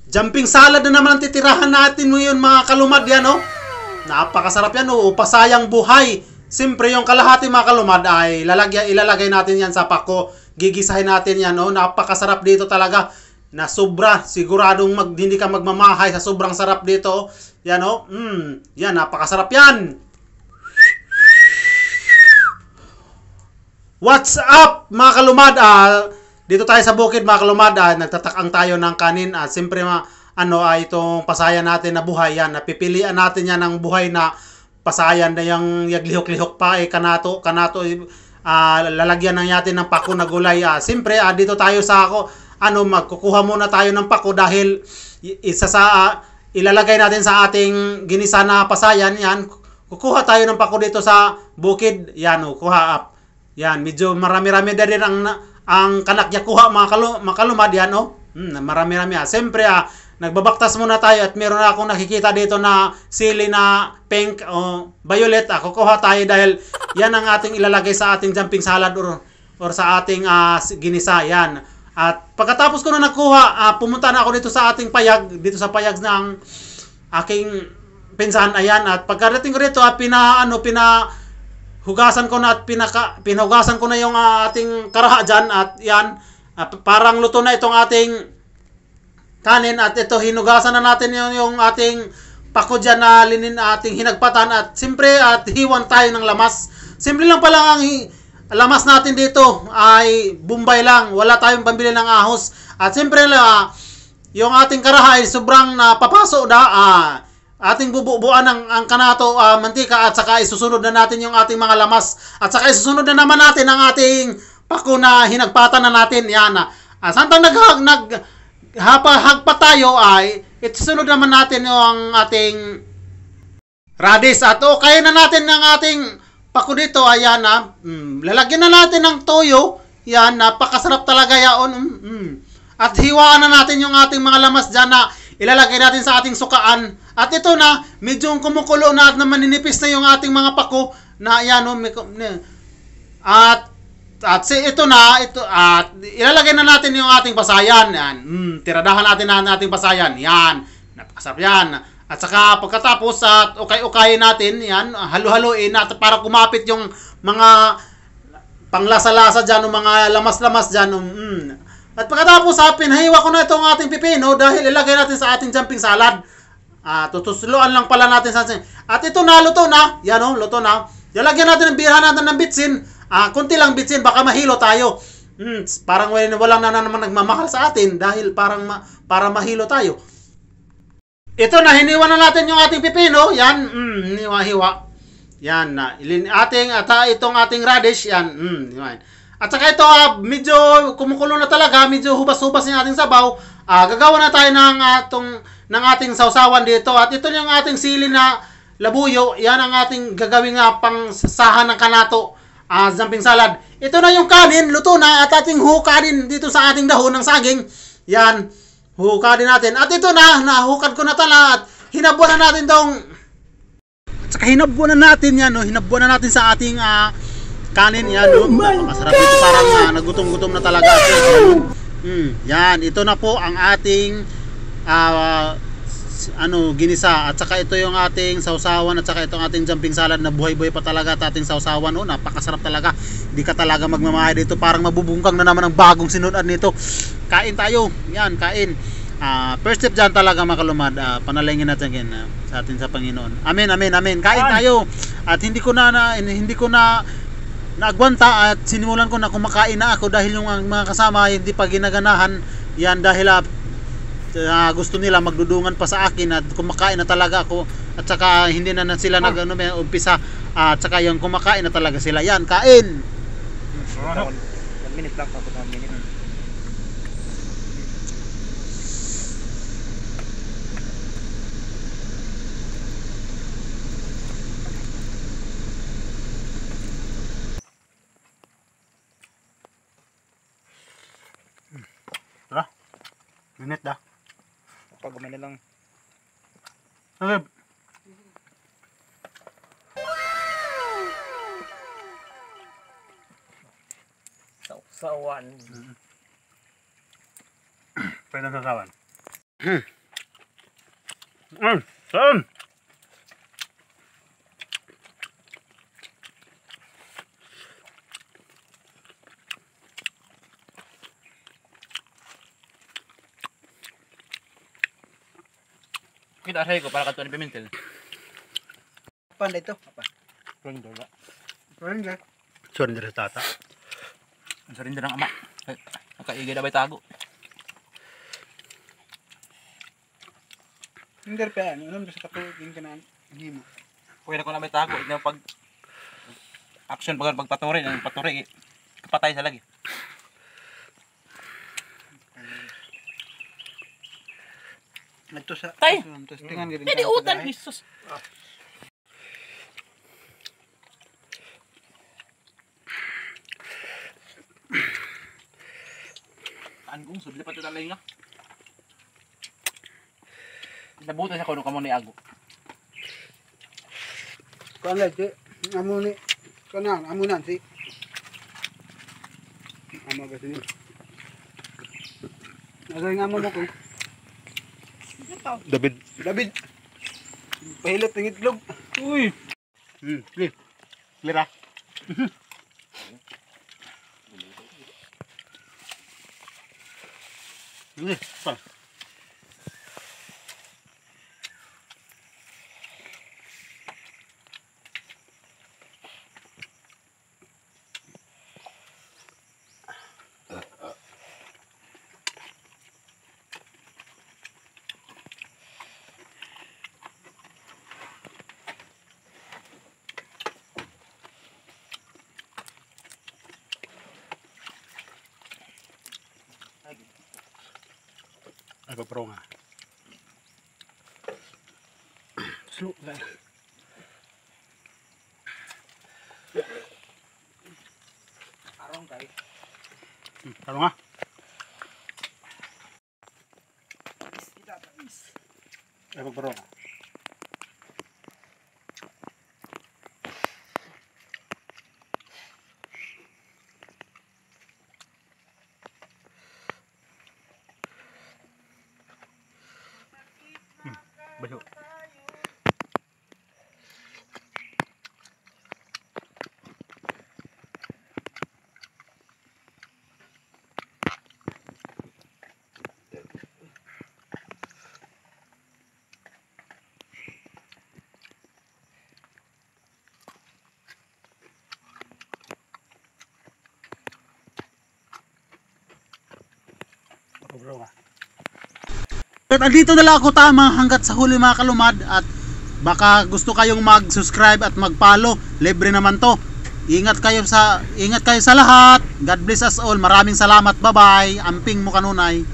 Jumping salad na naman ang titirahan natin ngayon mga kalumad yan, oh. Napakasarap yan, oh. Pasayang buhay. Siyempre yung kalahati mga kalumad ay ilalagay natin yan sa pako. Gigisahin natin yan, oh. Napakasarap dito talaga. Na sobra, siguradong hindi ka magmamahay sa sobrang sarap dito, oh. Yan, oh. Yan, napakasarap yan. What's up mga kalumad? Dito tayo sa bukid mga kalumad, nagtatakang tayo ng kanin. Siyempre itong pasayan natin na buhay yan. Napipilian natin yan ng buhay na pasayan na yung yaglihok-lihok pa kanato lalagyan ng natin ng pako na gulay. Siyempre dito tayo sa magkukuha muna tayo ng pako dahil ilalagay natin sa ating ginisa na pasayan yan. Kukuha tayo ng pako dito sa bukid. Yan, kuha. Yan, medyo marami-rami din ang kanakya kuha mga kalumad yan, oh. Marami-rami. Siyempre, nagbabaktas muna tayo at meron akong nakikita dito na sili na pink o violet. Kukuha tayo dahil yan ang ating ilalagay sa ating jumping salad or sa ating ginisa. Yan. At pagkatapos ko na nakuha, pumunta na ako dito sa ating payag, dito sa payag ng aking pinsan. Ayan, at pagkarating ko dito, hugasan ko na at pinahugasan ko na yung ating karaha dyan at yan, parang luto na itong ating kanin at ito hinugasan na natin yung ating pako dyan na ating hinagpatan at siyempre at hiwan tayo ng lamas. Simple lang pala ang lamas natin dito ay Bombay lang, wala tayong pambili ng ahos at siyempre yung ating karaha ay sobrang napapaso ating bubuan ang kanato mantika at saka isusunod na natin yung ating mga lamas at saka isusunod na naman natin ang ating pako na hinagpatan na natin. Yan. Santang hagpa tayo ay isusunod naman natin yung ating radish at kaya na natin ng ating pako dito. Ayan lalagyan na natin ng toyo. Yan, napakasarap talaga yaon. At hiwaan na natin yung ating mga lamas dyan na ilalagay natin sa ating sukaan. At ito na, medyo kumukulo na at maninipis na yung ating mga pako na yan, at ilalagay na natin yung ating pasayan. Yan. Tiradahan natin ang ating pasayan. Yan. Napakasarap yan. At saka pagkatapos at ukay-ukayin natin, yan, halu-haluin at para kumapit yung mga panglasa-lasa dyan, mga lamas-lamas dyan. At pagkatapos pinahiwa ko na itong ating pipino dahil ilagay natin sa ating jumping salad. Tutusluan lang pala natin sa atin. At ito na, luto na. Yan luto na. Lalagyan natin ng birahan natin ng bitsin. Kunti lang bitsin, baka mahilo tayo. Parang walang na naman nagmamahal sa atin dahil para mahilo tayo. Ito na, hiniwa na natin yung ating pipino. Yan, hiwa-hiwa. Yan na. Itong ating radish. Yan, At saka ito, medyo kumukulo na talaga, medyo hubas-hubas yung ating sabaw. Gagawa na tayo ng ating sausawan dito. At ito yung ating sili na labuyo. Yan ang ating gagawing pangsasahan ng kanato, jumping salad. Ito na yung kanin, luto na. At ating huka din dito sa ating dahon ng saging. Yan, huka din natin. At ito na, nahukad ko na tala. At hinabuan na natin at saka hinabuan na natin yan, hinabuan na natin sa ating kanin. Yan, napakasarap ito, parang nagutom-gutom na talaga. Yan, ito na po ang ating ginisa. At saka ito yung ating sausawan at saka itong ating jumping salad na buhay-buhay pa talaga at ating sausawan. Napakasarap talaga. Hindi ka talaga magmamahay dito. Parang mabubungkang na naman ang bagong sinunan nito. Kain tayo. Yan, kain. First step dyan talaga mga kalumad. Panalangin natin sa atin sa Panginoon. Amen, amen, amen. Kain tayo. At hindi ko na naagwanta at sinimulan ko na kumakain na ako dahil yung mga kasama hindi pa ginaganahan. Yan dahil gusto nila magdudungan pa sa akin at kumakain na talaga ako at saka hindi na sila umpisa at saka yung kumakain na talaga sila. Yan, kain. 1 minute lang pa, 1 minute. Minute dah. Pag gumana lang. Okay. Sausawan. Pwede sasawan. Saan? Kita saya ko para kanto ni Pimentel. Panda ito. Apa? Surrender ba? Surrender. Surrender sa tata. Surrender ng ama. Nakaigay na ba'y tago? Hindi pa yan. Ano sa katulogin ka na hindi mo. Pwede ko na may tago. Yung pag action pagpaturi. Yung paturi. Kapatay sa lagi. Ito sa... Tay! Tingnan ka rin. Pwede utan. Jesus. Kaan kong sudli pa ito talay nga. Nabuta siya kung kamo ni Ago. Kuan lagi. Amuni. Kanan. Amunan si. Amo ba sini? Nagay nga mo ko. David. David. Pahilot ng itlog. Uy! Clear. Clear ah. Ini, apa? Apa pro nga? Slow lang. Arong kay. Taro nga. Apa pro nga? Bayo. Bro nga. At andito na lang ako tama hanggat sa huli mga kalumad, at baka gusto kayong mag-subscribe at mag-follow, libre naman to. Ingat kayo sa lahat. God bless us all. Maraming salamat. Bye-bye. Amping mo kanunay.